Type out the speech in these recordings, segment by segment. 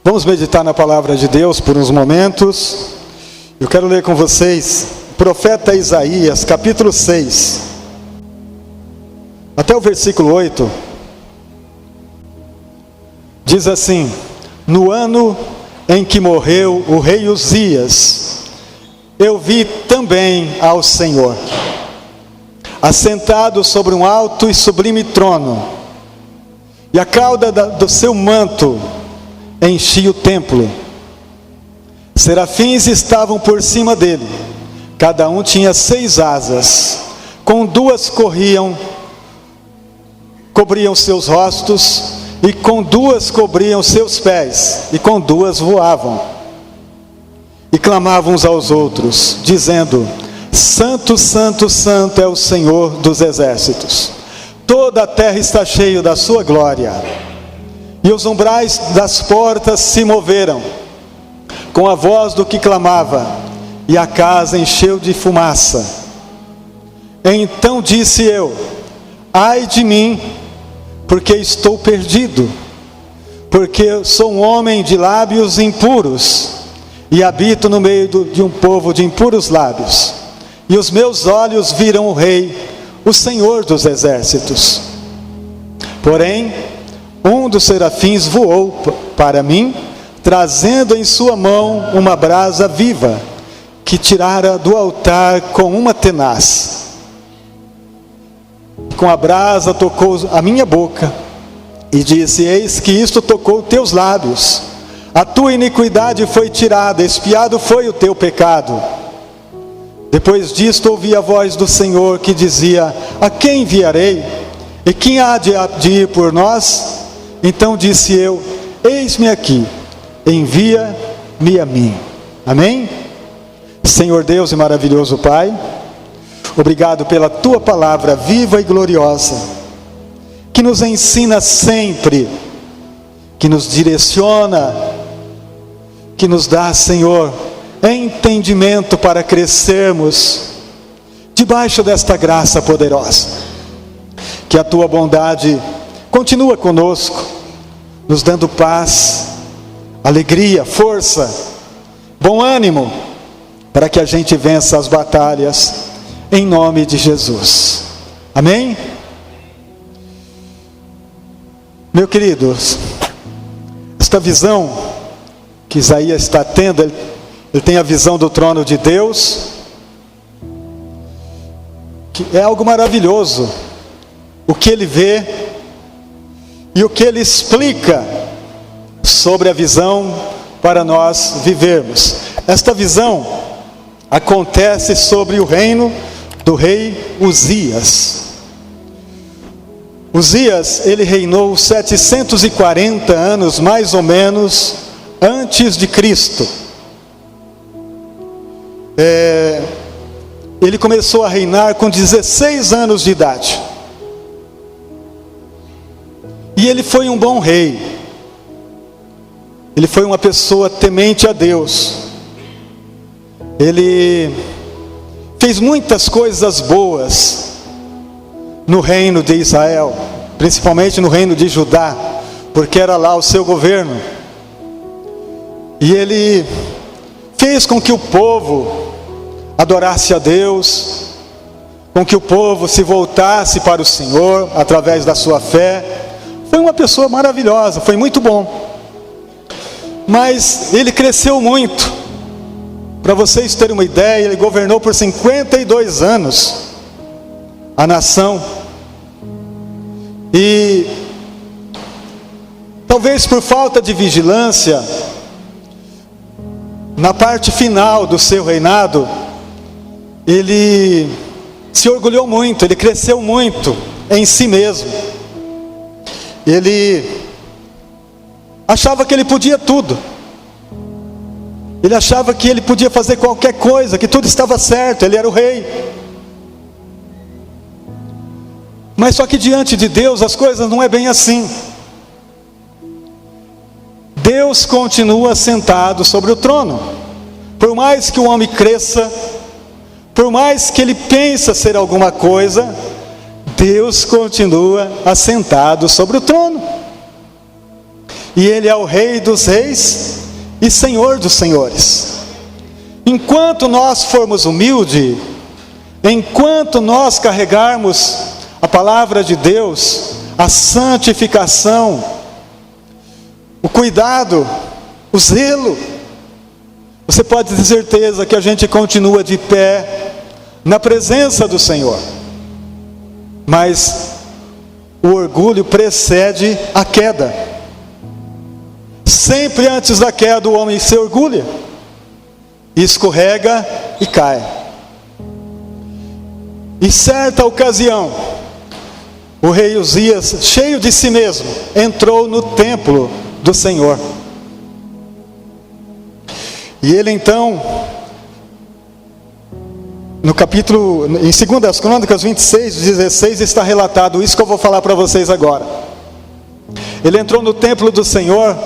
Vamos meditar na palavra de Deus por uns momentos. Eu quero ler com vocês o profeta Isaías, capítulo 6, até o versículo 8. Diz assim: no ano em que morreu o rei Uzias, eu vi também ao Senhor, assentado sobre um alto e sublime trono, e a cauda do seu manto enchia o templo. Serafins estavam por cima dele, cada um tinha 6 asas, com 2 cobriam seus rostos, e com 2 cobriam seus pés, e com 2 voavam. E clamavam uns aos outros, dizendo: Santo, Santo, Santo é o Senhor dos exércitos. Toda a terra está cheia da sua glória. E os umbrais das portas se moveram com a voz do que clamava, e a casa encheu de fumaça. Então disse eu: ai de mim, porque estou perdido, porque eu sou um homem de lábios impuros, e habito no meio de um povo de impuros lábios. E os meus olhos viram o Rei, o Senhor dos exércitos. Porém, um dos serafins voou para mim, trazendo em sua mão uma brasa viva, que tirara do altar com uma tenaz. Com a brasa tocou a minha boca, e disse: eis que isto tocou teus lábios. A tua iniquidade foi tirada, expiado foi o teu pecado. Depois disto ouvi a voz do Senhor que dizia: a quem enviarei? E quem há de ir por nós? Então disse eu: eis-me aqui, envia-me a mim. Amém? Senhor Deus e maravilhoso Pai, obrigado pela tua palavra viva e gloriosa, que nos ensina sempre, que nos direciona, que nos dá, Senhor, entendimento para crescermos debaixo desta graça poderosa. Que a tua bondade continua conosco, nos dando paz, alegria, força, bom ânimo, para que a gente vença as batalhas, em nome de Jesus. Amém? Meu queridos, esta visão que Isaías está tendo, ele tem a visão do trono de Deus, que é algo maravilhoso, o que ele vê e o que ele explica sobre a visão para nós vivermos. Esta visão acontece sobre o reino do rei Uzias. Uzias, ele reinou 740 anos, mais ou menos, antes de Cristo. Ele começou a reinar com 16 anos de idade. E ele foi um bom rei. Ele foi uma pessoa temente a Deus. Ele fez muitas coisas boas no reino de Israel, principalmente no reino de Judá, porque era lá o seu governo. E ele fez com que o povo adorasse a Deus, com que o povo se voltasse para o Senhor através da sua fé. Foi uma pessoa maravilhosa, foi muito bom. Mas ele cresceu muito. Para vocês terem uma ideia, ele governou por 52 anos a nação. E talvez por falta de vigilância, na parte final do seu reinado, ele se orgulhou muito, ele cresceu muito em si mesmo. Ele achava que ele podia tudo. Ele achava que ele podia fazer qualquer coisa, que tudo estava certo, ele era o rei. Mas só que diante de Deus as coisas não é bem assim. Deus continua sentado sobre o trono. Por mais que o homem cresça, por mais que ele pense ser alguma coisa, Deus continua assentado sobre o trono. e Ele é o Rei dos reis e Senhor dos senhores. Enquanto nós formos humildes, enquanto nós carregarmos a palavra de Deus, a santificação, o cuidado, o zelo, você pode ter certeza que a gente continua de pé na presença do Senhor. Mas o orgulho precede a queda. Sempre antes da queda o homem se orgulha, escorrega e cai. Em certa ocasião, o rei Uzias, cheio de si mesmo, entrou no templo do Senhor. E ele então, no capítulo, em 2 Crônicas 26, 16, está relatado isso que eu vou falar para vocês agora. Ele entrou no templo do Senhor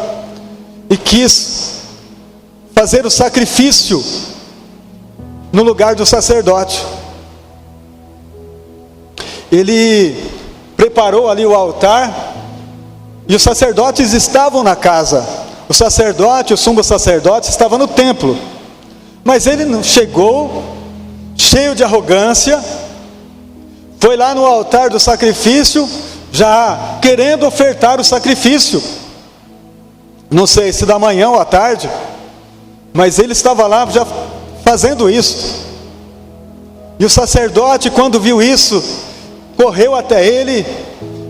e quis fazer o sacrifício no lugar do sacerdote. Ele preparou ali o altar e os sacerdotes estavam na casa. O sacerdote, o sumo sacerdote, estava no templo. Mas ele não chegou, cheio de arrogância, foi lá no altar do sacrifício, já querendo ofertar o sacrifício. Não sei se da manhã ou à tarde, mas ele estava lá já fazendo isso. E o sacerdote, quando viu isso, correu até ele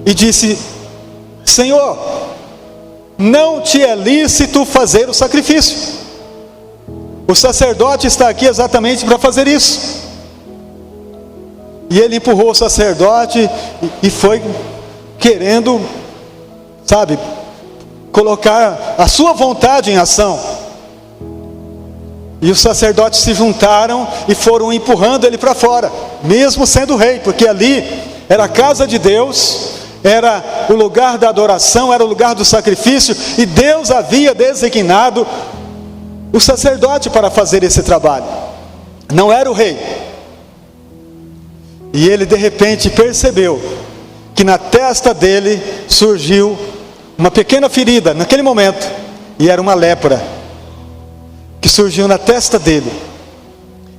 e disse: Senhor, não te é lícito fazer o sacrifício. O sacerdote está aqui exatamente para fazer isso. E ele empurrou o sacerdote e foi querendo, sabe, colocar a sua vontade em ação. E os sacerdotes se juntaram e foram empurrando ele para fora, mesmo sendo rei, porque ali era a casa de Deus, era o lugar da adoração, era o lugar do sacrifício, e Deus havia designado o sacerdote para fazer esse trabalho, não era o rei. E ele de repente percebeu que na testa dele surgiu uma pequena ferida, naquele momento, e era uma lepra, que surgiu na testa dele.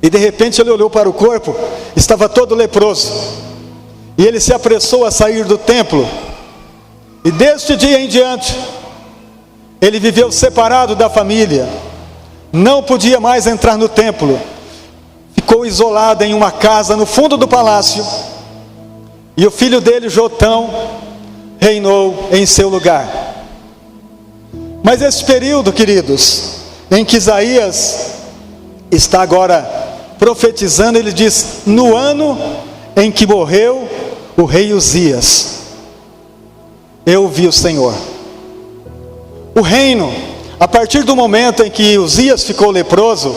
E de repente ele olhou para o corpo, estava todo leproso, e ele se apressou a sair do templo, e deste dia em diante, ele viveu separado da família, não podia mais entrar no templo, ficou isolado em uma casa no fundo do palácio, e o filho dele, Jotão, reinou em seu lugar. Mas esse período, queridos, em que Isaías está agora profetizando, ele diz: no ano em que morreu o rei Uzias, eu vi o Senhor. O reino, a partir do momento em que Uzias ficou leproso,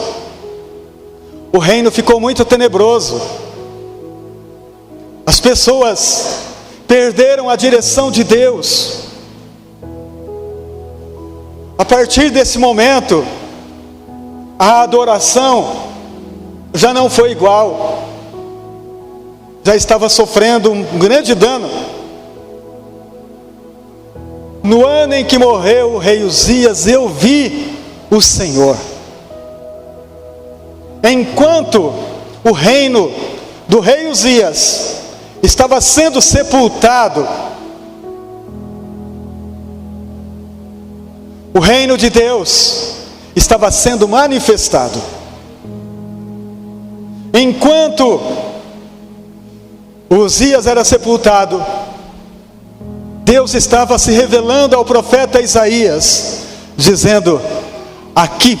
o reino ficou muito tenebroso. As pessoas perderam a direção de Deus. A partir desse momento, a adoração já não foi igual, já estava sofrendo um grande dano. No ano em que morreu o rei Uzias, eu vi o Senhor. Enquanto o reino do rei Uzias estava sendo sepultado, o reino de Deus estava sendo manifestado. Enquanto Uzias era sepultado, Deus estava se revelando ao profeta Isaías, dizendo: aqui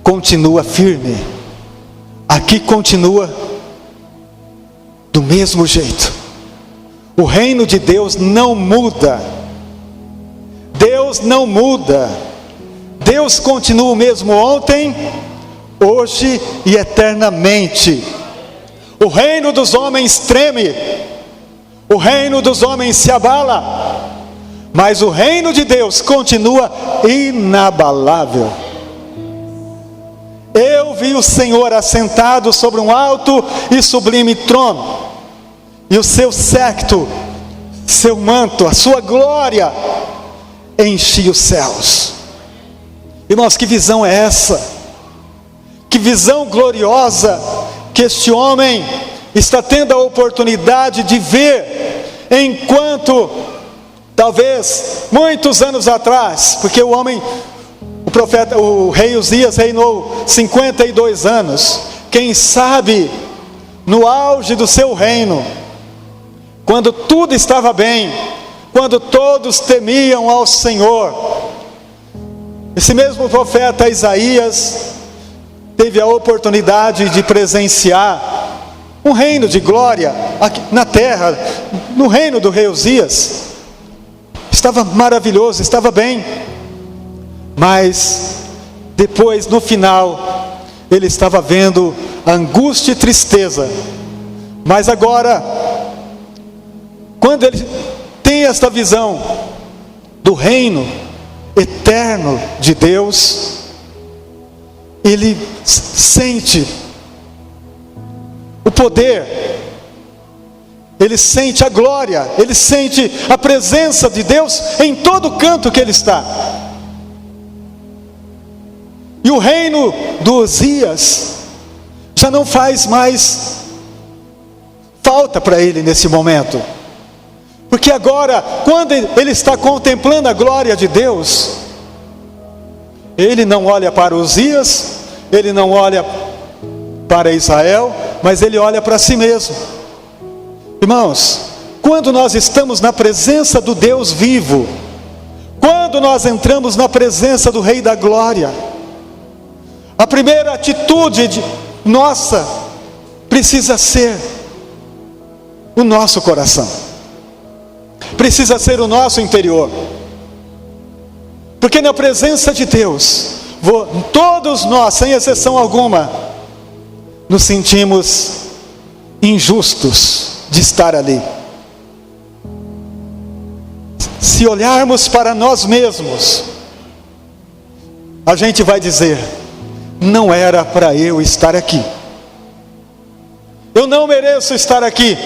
continua firme, aqui continua do mesmo jeito. O reino de Deus não muda. Deus não muda. Deus continua o mesmo ontem, hoje e eternamente. O reino dos homens treme, o reino dos homens se abala, mas o reino de Deus continua inabalável. Eu vi o Senhor assentado sobre um alto e sublime trono, e o seu séquito, seu manto, a sua glória enchia os céus. Irmãos, que visão é essa? Que visão gloriosa que este homem está tendo a oportunidade de ver, enquanto talvez muitos anos atrás, porque o rei Uzias reinou 52 anos, quem sabe no auge do seu reino, quando tudo estava bem, quando todos temiam ao Senhor, esse mesmo profeta Isaías teve a oportunidade de presenciar um reino de glória aqui na terra, no reino do rei Uzias. Estava maravilhoso, estava bem, mas depois, no final, ele estava vendo angústia e tristeza. Mas agora, quando ele tem esta visão do reino eterno de Deus, ele sente o poder, ele sente a glória, ele sente a presença de Deus em todo canto que ele está. E o reino do Uzias já não faz mais falta para ele nesse momento, porque agora, quando ele está contemplando a glória de Deus, ele não olha para Uzias, ele não olha para Israel, mas ele olha para si mesmo. Irmãos, quando nós estamos na presença do Deus vivo, quando nós entramos na presença do Rei da Glória, a primeira atitude nossa precisa ser o nosso coração, precisa ser o nosso interior, porque na presença de Deus, todos nós, sem exceção alguma, nos sentimos injustos de estar ali. Se olharmos para nós mesmos, a gente vai dizer: não era para eu estar aqui, eu não mereço estar aqui,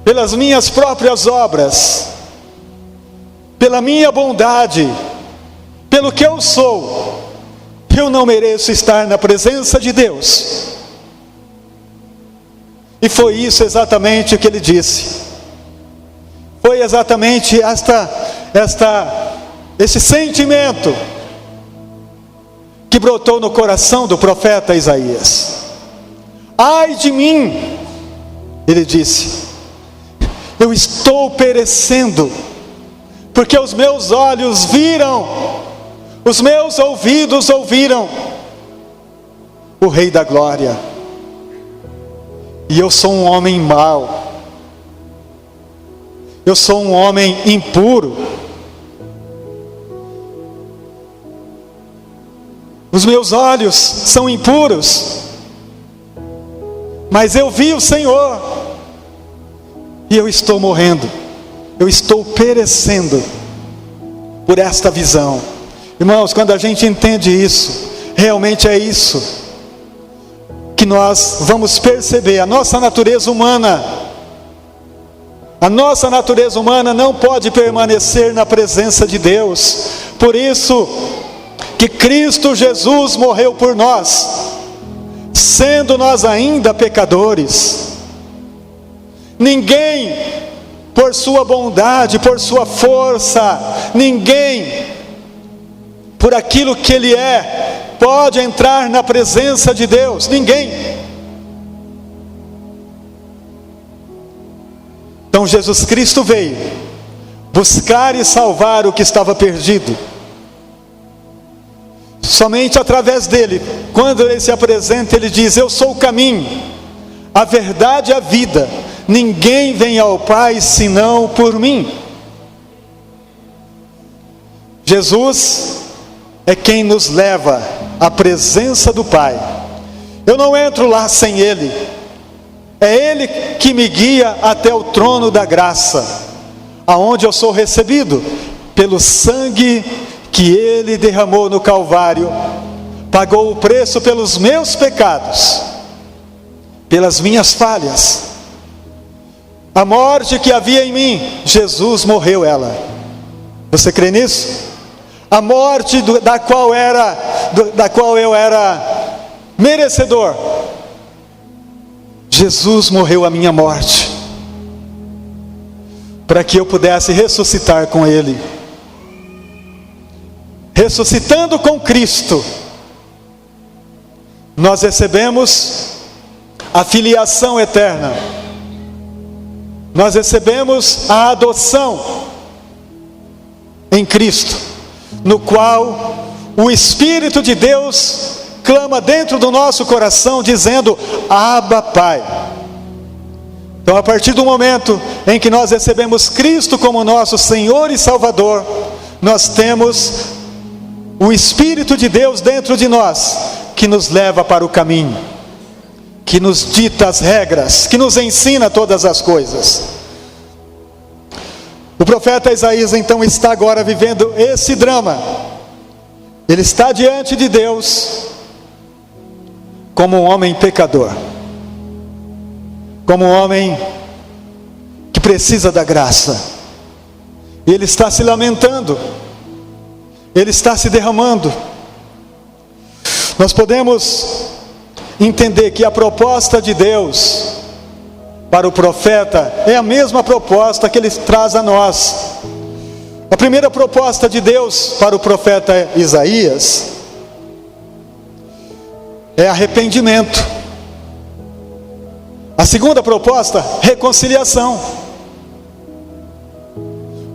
pelas minhas próprias obras, pela minha bondade, pelo que eu sou, eu não mereço estar na presença de Deus. E foi isso exatamente o que ele disse. Foi exatamente esse sentimento que brotou no coração do profeta Isaías. Ai de mim, ele disse, eu estou perecendo, porque os meus olhos viram, os meus ouvidos ouviram o Rei da Glória, e eu sou um homem mau, eu sou um homem impuro, os meus olhos são impuros, mas eu vi o Senhor, e eu estou morrendo, eu estou perecendo por esta visão. Irmãos, quando a gente entende isso, realmente é isso que nós vamos perceber. A nossa natureza humana não pode permanecer na presença de Deus. Por isso que Cristo Jesus morreu por nós, sendo nós ainda pecadores. Ninguém, por sua bondade, por sua força, ninguém, por aquilo que ele é, pode entrar na presença de Deus. Ninguém. Então Jesus Cristo veio buscar e salvar o que estava perdido. Somente através dele, quando ele se apresenta, ele diz: eu sou o caminho, a verdade e a vida, ninguém vem ao Pai senão por mim. Jesus é quem nos leva à presença do Pai. Eu não entro lá sem Ele, é Ele que me guia até o trono da graça, aonde eu sou recebido pelo sangue que Ele derramou no Calvário, pagou o preço pelos meus pecados, pelas minhas falhas, A morte que havia em mim, Jesus morreu ela. Você crê nisso? A morte da qual eu era merecedor, Jesus morreu a minha morte, para que eu pudesse ressuscitar com Ele. Ressuscitando com Cristo, nós recebemos a filiação eterna, nós recebemos a adoção em Cristo, no qual o Espírito de Deus clama dentro do nosso coração, dizendo: Abba, Pai. Então, a partir do momento em que nós recebemos Cristo como nosso Senhor e Salvador, nós temos o Espírito de Deus dentro de nós, que nos leva para o caminho, que nos dita as regras, que nos ensina todas as coisas. O profeta Isaías então está agora vivendo esse drama. Ele está diante de Deus como um homem pecador, como um homem que precisa da graça. E ele está se lamentando, ele está se derramando. Nós podemos entender que a proposta de Deus para o profeta é a mesma proposta que ele traz a nós. A primeira proposta de Deus para o profeta Isaías é arrependimento. A segunda proposta, reconciliação.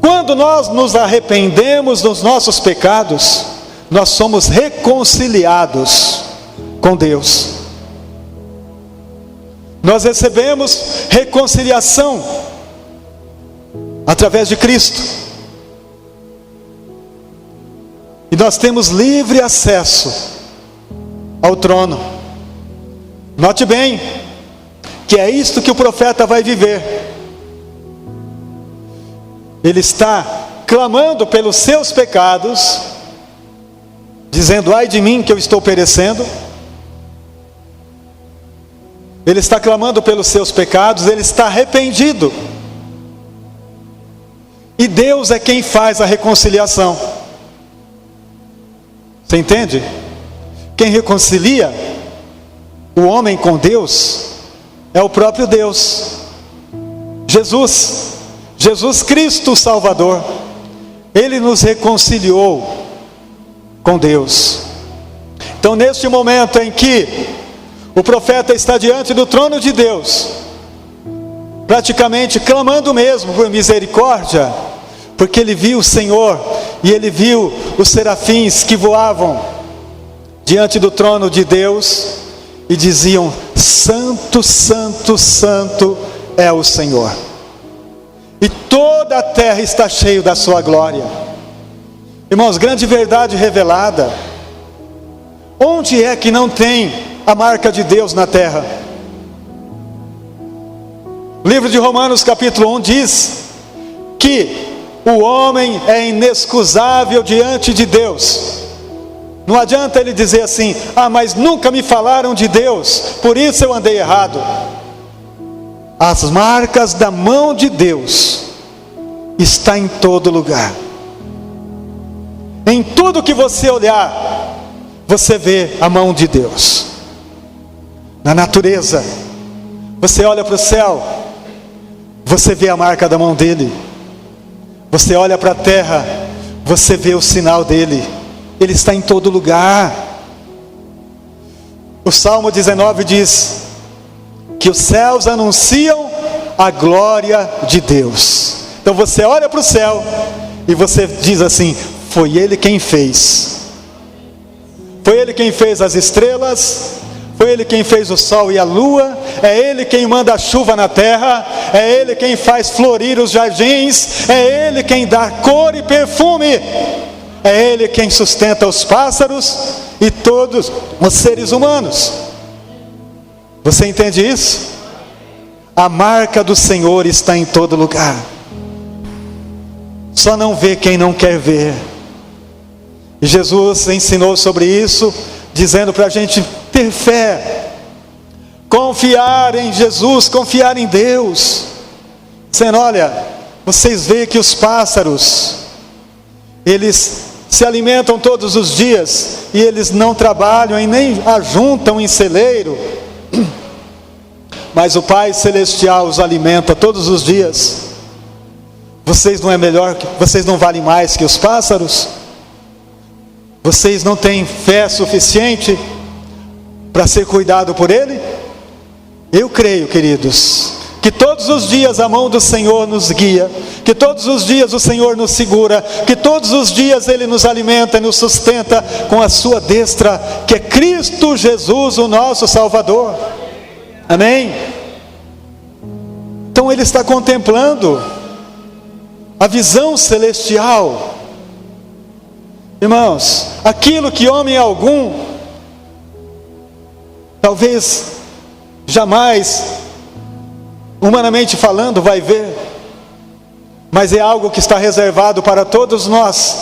Quando nós nos arrependemos dos nossos pecados, nós somos reconciliados com Deus. Nós recebemos reconciliação através de Cristo. E nós temos livre acesso ao trono. Note bem, que é isto que o profeta vai viver. Ele está clamando pelos seus pecados, dizendo: ai de mim que eu estou perecendo. Ele está clamando pelos seus pecados, ele está arrependido. E Deus é quem faz a reconciliação. Você entende? Quem reconcilia o homem com Deus é o próprio Deus. Jesus Cristo, o Salvador. Ele nos reconciliou com Deus. Então, neste momento em que o profeta está diante do trono de Deus, praticamente clamando mesmo por misericórdia, porque ele viu o Senhor, e ele viu os serafins que voavam diante do trono de Deus, e diziam: santo, santo, santo é o Senhor, e toda a terra está cheia da sua glória. Irmãos, grande verdade revelada. Onde é que não tem a marca de Deus na terra? O livro de Romanos capítulo 1 diz que o homem é inexcusável diante de Deus. Não adianta ele dizer assim: ah, mas nunca me falaram de Deus, por isso eu andei errado. As marcas da mão de Deus está em todo lugar. Em tudo que você olhar, você vê a mão de Deus. Na natureza, você olha para o céu, você vê a marca da mão dele. Você olha para a terra, você vê o sinal dele. Ele está em todo lugar. O Salmo 19 diz que os céus anunciam a glória de Deus. Então você olha para o céu e você diz assim: foi ele quem fez. Foi ele quem fez as estrelas, foi ele quem fez o sol e a lua, é ele quem manda a chuva na terra, é ele quem faz florir os jardins, é ele quem dá cor e perfume, é ele quem sustenta os pássaros e todos os seres humanos. Você entende isso? A marca do Senhor está em todo lugar. Só não vê quem não quer ver. E Jesus ensinou sobre isso, dizendo para a gente ter fé, confiar em Jesus, confiar em Deus. dizendo: olha, vocês veem que os pássaros, eles se alimentam todos os dias, e eles não trabalham e nem ajuntam em celeiro, mas o Pai Celestial os alimenta todos os dias. Vocês não valem mais que os pássaros? Vocês não têm fé suficiente para ser cuidado por Ele? Eu creio, queridos, que todos os dias a mão do Senhor nos guia, que todos os dias o Senhor nos segura, que todos os dias Ele nos alimenta e nos sustenta com a sua destra, que é Cristo Jesus, o nosso Salvador. Amém? Então Ele está contemplando a visão celestial. Irmãos, aquilo que homem algum, talvez jamais, humanamente falando, vai ver, mas é algo que está reservado para todos nós,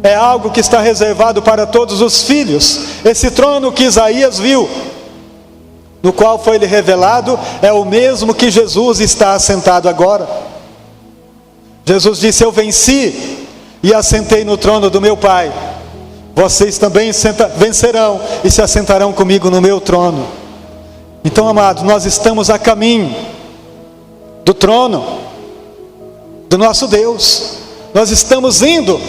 é algo que está reservado para todos os filhos. Esse trono que Isaías viu, no qual foi lhe revelado, é o mesmo que Jesus está assentado agora. Jesus disse: eu venci e assentei no trono do meu Pai, vocês também vencerão e se assentarão comigo no meu trono. Então, amados, nós estamos a caminho do trono do nosso Deus. Nós estamos indo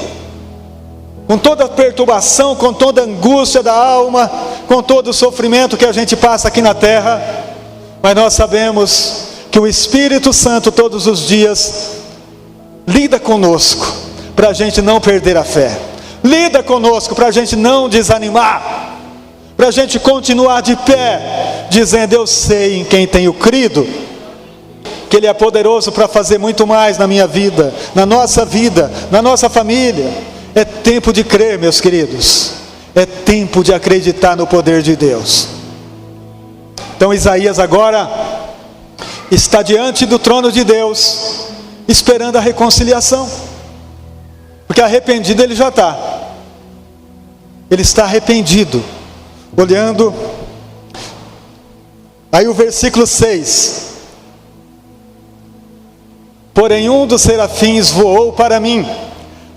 com toda a perturbação, com toda a angústia da alma, com todo o sofrimento que a gente passa aqui na terra, mas nós sabemos que o Espírito Santo todos os dias lida conosco, para a gente não perder a fé, lida conosco para a gente não desanimar, para a gente continuar de pé, dizendo: eu sei em quem tenho crido, que Ele é poderoso para fazer muito mais na minha vida, na nossa família. É tempo de crer, meus queridos, é tempo de acreditar no poder de Deus. Então Isaías agora está diante do trono de Deus, esperando a reconciliação, porque arrependido ele já está. Ele está arrependido, olhando. Aí o versículo 6: porém um dos serafins voou para mim,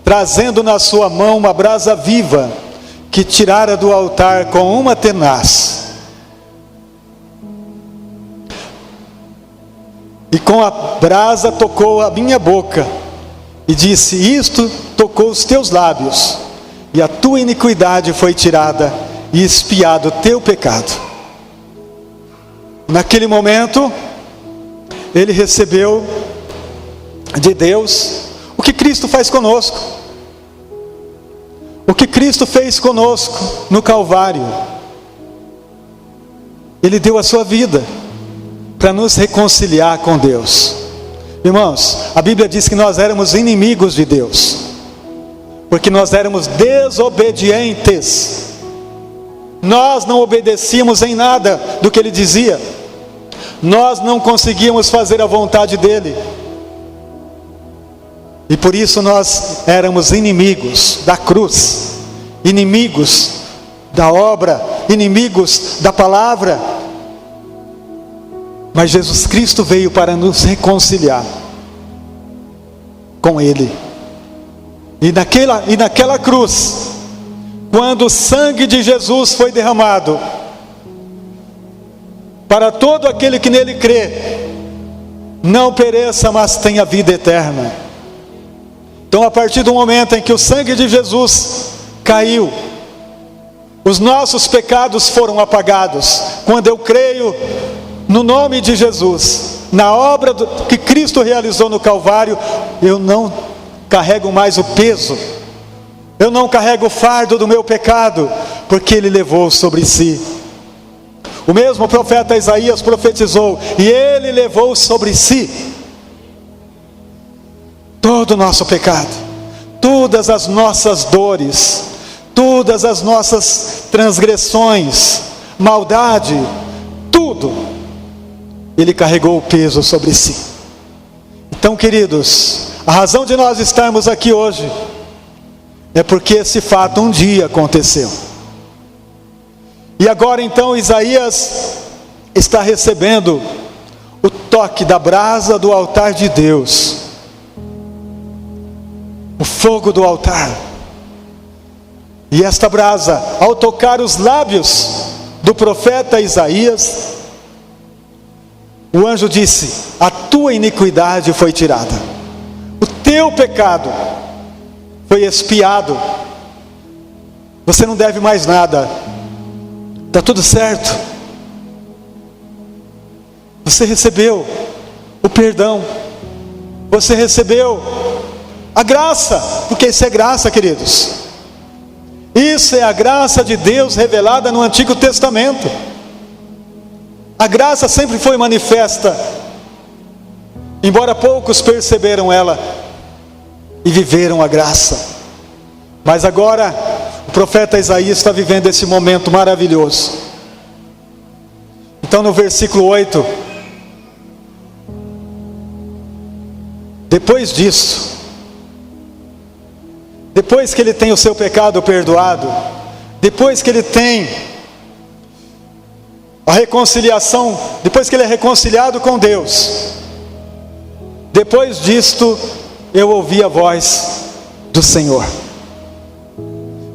trazendo na sua mão uma brasa viva, que tirara do altar com uma tenaz, e com a brasa tocou a minha boca, e disse: isto tocou os teus lábios, e a tua iniquidade foi tirada, e expiado o teu pecado. Naquele momento, ele recebeu de Deus o que Cristo faz conosco, o que Cristo fez conosco no Calvário. Ele deu a sua vida para nos reconciliar com Deus. Irmãos, a Bíblia diz que nós éramos inimigos de Deus, porque nós éramos desobedientes. Nós não obedecíamos em nada do que Ele dizia, nós não conseguíamos fazer a vontade dEle, e por isso nós éramos inimigos da cruz, inimigos da obra, inimigos da palavra. Mas Jesus Cristo veio para nos reconciliar com Ele. E naquela cruz, quando o sangue de Jesus foi derramado, para todo aquele que nele crê, não pereça, mas tenha vida eterna. Então, a partir do momento em que o sangue de Jesus caiu, os nossos pecados foram apagados. Quando eu creio no nome de Jesus, na obra que Cristo realizou no Calvário, eu não carrego mais o peso, eu não carrego o fardo do meu pecado, porque Ele levou sobre si. O mesmo profeta Isaías profetizou: e Ele levou sobre si todo o nosso pecado, todas as nossas dores, todas as nossas transgressões, maldade, tudo. Ele carregou o peso sobre si. Então, queridos, a razão de nós estarmos aqui hoje é porque esse fato um dia aconteceu. E agora então Isaías está recebendo o toque da brasa do altar de Deus, o fogo do altar. E esta brasa, ao tocar os lábios do profeta Isaías, o anjo disse: a tua iniquidade foi tirada, o teu pecado foi expiado, você não deve mais nada, está tudo certo. Você recebeu o perdão, você recebeu a graça, porque isso é graça, queridos. Isso é a graça de Deus revelada no Antigo Testamento. A graça sempre foi manifesta, embora poucos perceberam ela e viveram a graça. Mas agora o profeta Isaías está vivendo esse momento maravilhoso. Então no versículo 8, depois disso, depois que ele tem o seu pecado perdoado, depois que ele tem a reconciliação, depois que ele é reconciliado com Deus, depois disto eu ouvi a voz do Senhor.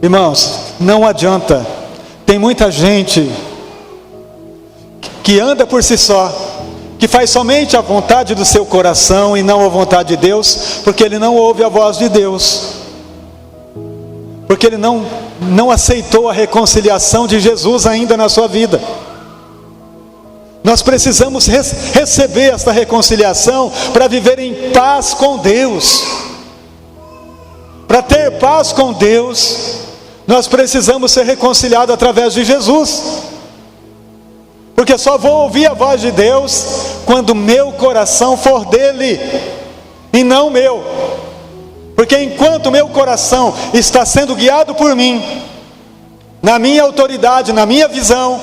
Irmãos, não adianta, tem muita gente que anda por si só, que faz somente a vontade do seu coração e não a vontade de Deus, porque ele não ouve a voz de Deus, porque ele não aceitou a reconciliação de Jesus ainda na sua vida. Nós precisamos receber esta reconciliação para viver em paz com Deus. Para ter paz com Deus, nós precisamos ser reconciliados através de Jesus. Porque só vou ouvir a voz de Deus quando meu coração for dele e não meu. Porque enquanto meu coração está sendo guiado por mim, na minha autoridade, na minha visão,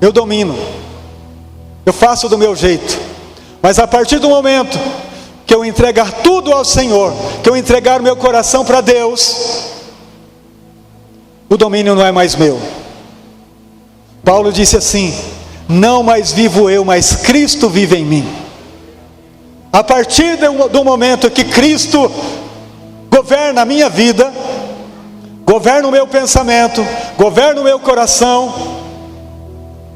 eu domino, eu faço do meu jeito. Mas a partir do momento que eu entregar tudo ao Senhor, que eu entregar meu coração para Deus, o domínio não é mais meu. Paulo disse assim: não mais vivo eu, mas Cristo vive em mim. A partir do momento que Cristo governa a minha vida, governa o meu pensamento, governa o meu coração,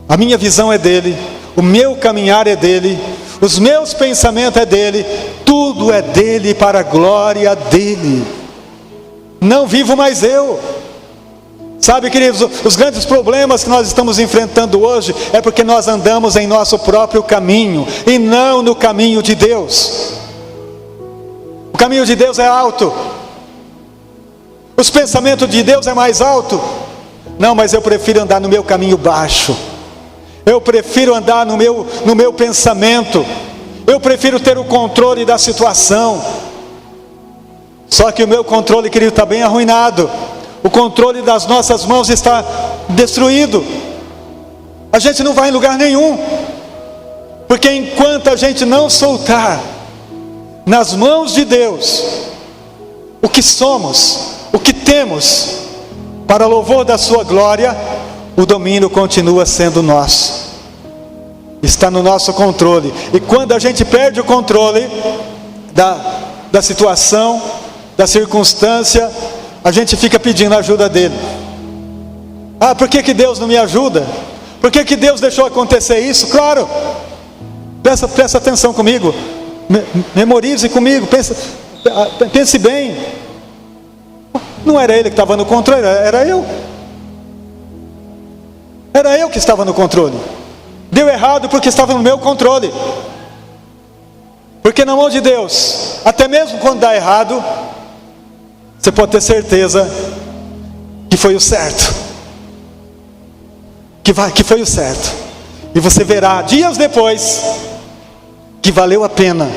a minha visão é dele, o meu caminhar é dele, os meus pensamentos é dele, tudo é dele para a glória dele. Não vivo mais eu. Sabe, queridos, os grandes problemas que nós estamos enfrentando hoje é porque nós andamos em nosso próprio caminho e não no caminho de Deus. O caminho de Deus é alto, os pensamentos de Deus é mais alto. Não, mas eu prefiro andar no meu caminho baixo, eu prefiro andar no meu pensamento, eu prefiro ter o controle da situação. Só que o meu controle, querido, está bem arruinado. O controle das nossas mãos está destruído. A gente não vai em lugar nenhum, porque enquanto a gente não soltar nas mãos de Deus o que somos, o que temos, para louvor da sua glória, o domínio continua sendo nosso, está no nosso controle. E quando a gente perde o controle da situação, da circunstância, a gente fica pedindo a ajuda dele. Ah, por que Deus não me ajuda? Por que Deus deixou acontecer isso? Claro, presta atenção comigo, memorize comigo, pense bem. Não era ele que estava no controle, era eu. Era eu que estava no controle. Deu errado porque estava no meu controle. Porque na mão de Deus, até mesmo quando dá errado, você pode ter certeza que foi o certo, que foi o certo. E você verá dias depois que valeu a pena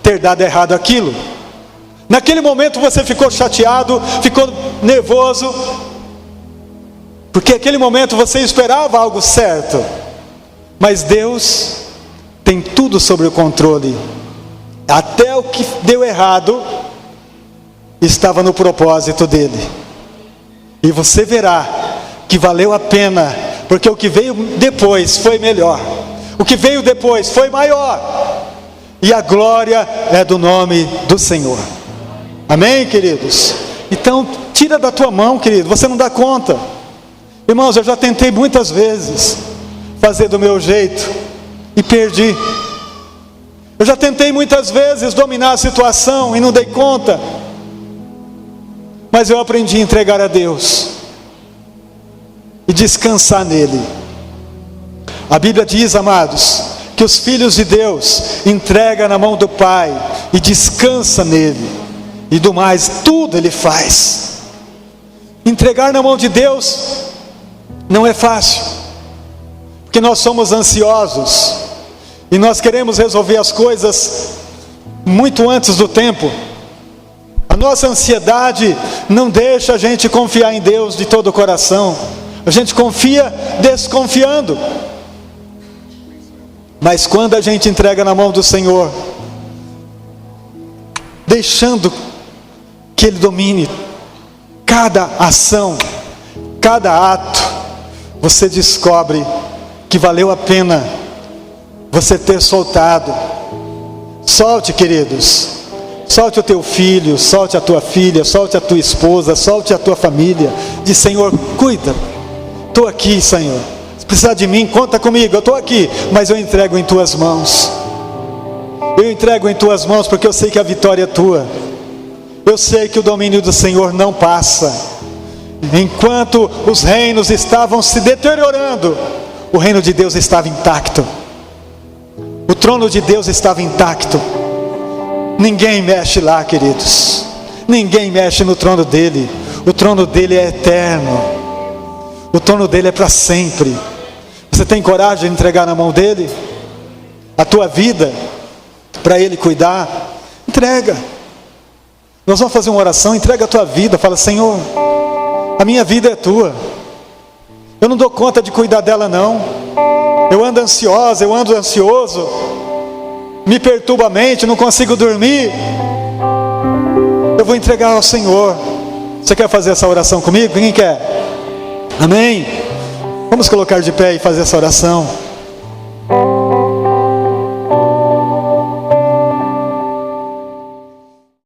ter dado errado aquilo. Naquele momento você ficou chateado, ficou nervoso, porque naquele momento você esperava algo certo. Mas Deus tem tudo sob o controle. Até o que deu errado estava no propósito dele. E você verá que valeu a pena, porque o que veio depois foi melhor. O que veio depois foi maior. E a glória é do nome do Senhor. Amém, queridos? Então, tira da tua mão, querido. Você não dá conta. Irmãos, eu já tentei muitas vezes fazer do meu jeito e perdi. Eu já tentei muitas vezes dominar a situação e não dei conta. Mas eu aprendi a entregar a Deus e descansar nele. A Bíblia diz, amados, que os filhos de Deus entregam na mão do Pai e descansa nele, e do mais tudo ele faz. Entregar na mão de Deus não é fácil, porque nós somos ansiosos e nós queremos resolver as coisas muito antes do tempo. A nossa ansiedade não deixa a gente confiar em Deus de todo o coração. A gente confia desconfiando. Mas quando a gente entrega na mão do Senhor, deixando que Ele domine cada ação, cada ato, você descobre que valeu a pena você ter soltado. Solte, queridos. Solte o teu filho, solte a tua filha, solte a tua esposa, solte a tua família. Diz: Senhor, cuida. Estou aqui, Senhor. Se precisar de mim, conta comigo. Eu estou aqui, mas eu entrego em tuas mãos. Eu entrego em tuas mãos porque eu sei que a vitória é tua. Eu sei que o domínio do Senhor não passa. Enquanto os reinos estavam se deteriorando, o reino de Deus estava intacto. O trono de Deus estava intacto. Ninguém mexe lá, queridos. Ninguém mexe no trono dele. O trono dele é eterno. O trono dele é para sempre. Você tem coragem de entregar na mão dele a tua vida para ele cuidar? Entrega. Nós vamos fazer uma oração. Entrega a tua vida. Fala: Senhor, a minha vida é tua. Eu não dou conta de cuidar dela, não. Eu ando ansiosa, eu ando ansioso. Me perturba a mente, não consigo dormir. Eu vou entregar ao Senhor. Você quer fazer essa oração comigo? Quem quer? Amém? Vamos colocar de pé e fazer essa oração.